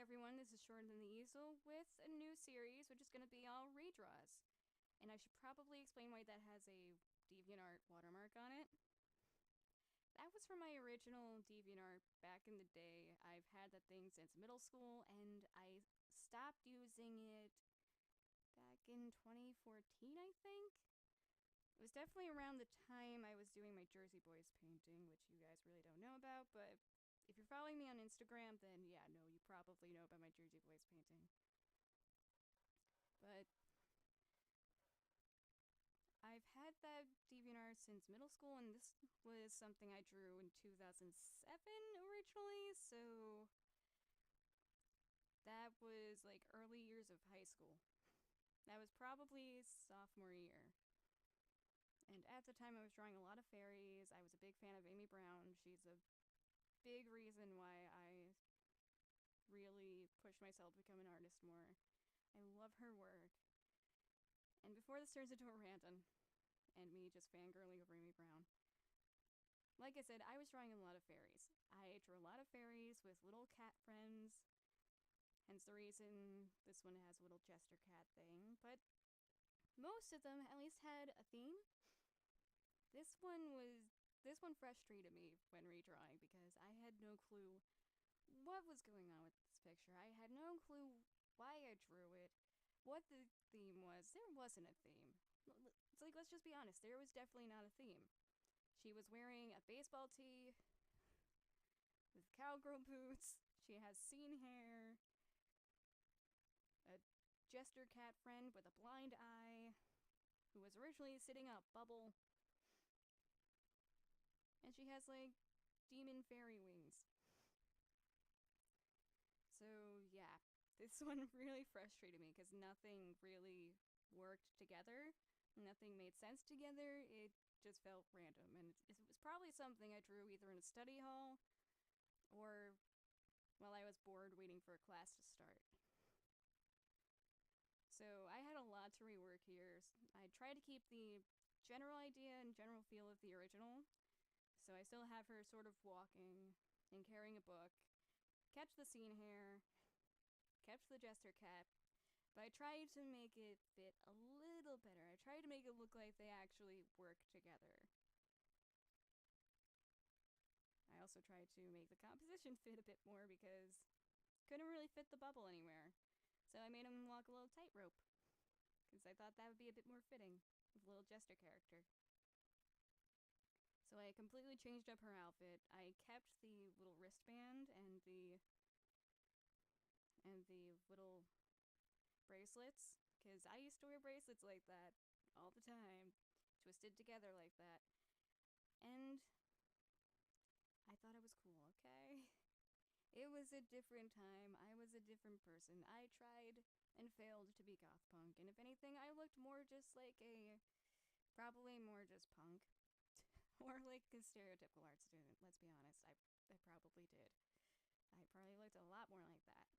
everyone, this is Shorter Than the Easel with a new series, which is going to be all redraws. And I should probably explain why that has a DeviantArt watermark on it. That was from my original DeviantArt back in the day. I've had that thing since middle school, and I stopped using it back in 2014, I think? It was definitely around the time I was doing my Jersey Boys painting, which you guys really don't know about, but if you're following me on Instagram, then yeah, no, you probably know about my Jersey Boys painting. But I've had that DeviantArt since middle school, and this was something I drew in 2007 originally, so that was like early years of high school. That was probably sophomore year. And at the time, I was drawing a lot of fairies. I was a big fan of Amy Brown. She's a big reason why I really pushed myself to become an artist more. I love her work. And before this turns into a rant on and me just fangirling over Amy Brown, like I said, I was drawing a lot of fairies. I drew a lot of fairies with little cat friends, hence the reason this one has a little jester cat thing, but most of them at least had a theme. This one frustrated me when redrawing because I had no clue what was going on with this picture. I had no clue why I drew it, what the theme was. There wasn't a theme. It's like, let's just be honest, there was definitely not a theme. She was wearing a baseball tee with cowgirl boots. She has scene hair, a jester cat friend with a blind eye, who was originally sitting up Bubble, and she has like demon fairy wings. So yeah, this one really frustrated me because nothing really worked together. Nothing made sense together. It just felt random, and it was probably something I drew either in a study hall or while I was bored waiting for a class to start. So I had a lot to rework here. I tried to keep the general idea and general feel of the original. So I still have her sort of walking and carrying a book, kept the scene hair, kept the jester cat, but I tried to make it fit a little better. I tried to make it look like they actually work together. I also tried to make the composition fit a bit more because couldn't really fit the bubble anywhere. So I made him walk a little tightrope because I thought that would be a bit more fitting with a little jester character. So I completely changed up her outfit. I kept the little wristband and the little bracelets because I used to wear bracelets like that all the time, twisted together like that. And I thought it was cool, okay? It was a different time. I was a different person. I tried and failed to be goth punk, and if anything, I looked more just like a probably more just punk. Or like a stereotypical art student, let's be honest. I probably did. I probably looked a lot more like that.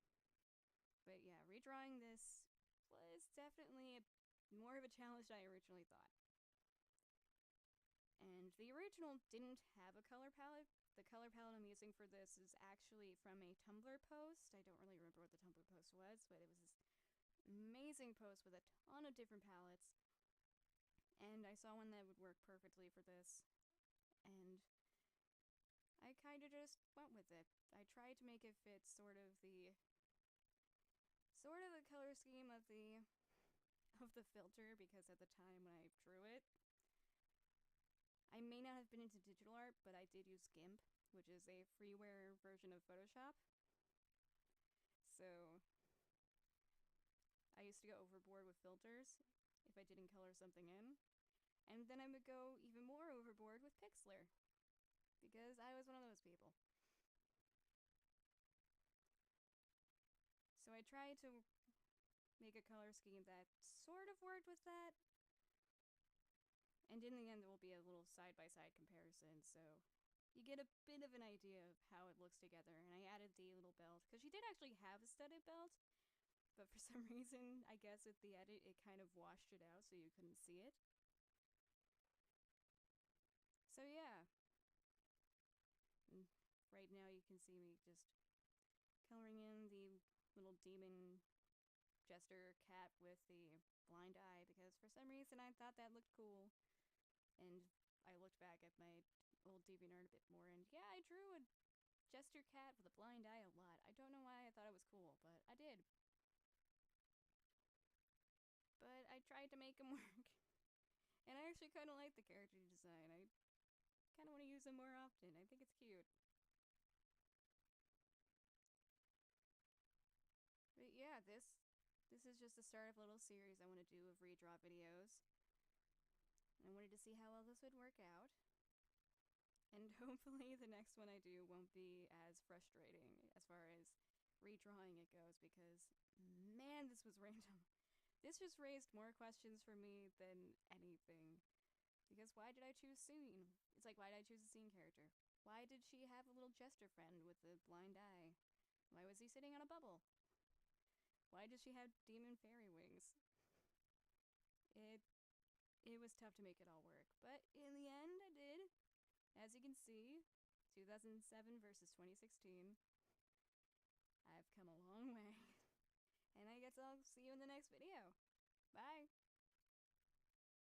But yeah, redrawing this was definitely more of a challenge than I originally thought. And the original didn't have a color palette. The color palette I'm using for this is actually from a Tumblr post. I don't really remember what the Tumblr post was, but it was this amazing post with a ton of different palettes. And I saw one that would work perfectly for this. And I kind of just went with it. I tried to make it fit the color scheme of the filter because at the time when I drew it, I may not have been into digital art, but I did use GIMP, which is a freeware version of Photoshop. So I used to go overboard with filters if I didn't color something in. And then I would go even more overboard with Pixlr, because I was one of those people. So I tried to make a color scheme that sort of worked with that. And in the end, there will be a little side-by-side comparison, so you get a bit of an idea of how it looks together. And I added the little belt, because she did actually have a studded belt, but for some reason, I guess with the edit, it kind of washed it out so you couldn't see it. So yeah. And right now you can see me just coloring in the little demon jester cat with the blind eye because for some reason I thought that looked cool. And I looked back at my old DeviantArt a bit more, and yeah, I drew a jester cat with a blind eye a lot. I don't know why I thought it was cool, but I did. But I tried to make him work. And I actually kind of like the character design. I kind of want to use him more often. I think it's cute. But yeah, this is just the start of a little series I want to do of redraw videos. I wanted to see how well this would work out. And hopefully the next one I do won't be as frustrating as far as redrawing it goes, because man, this was random. This just raised more questions for me than anything. Because why did I choose Scene? It's like, why did I choose a Scene character? Why did she have a little jester friend with a blind eye? Why was he sitting on a bubble? Why does she have demon fairy wings? It it was tough to make it all work, but in the end I did. As you can see, 2007 versus 2016. I've come a long way. And I guess I'll see you in the next video. Bye!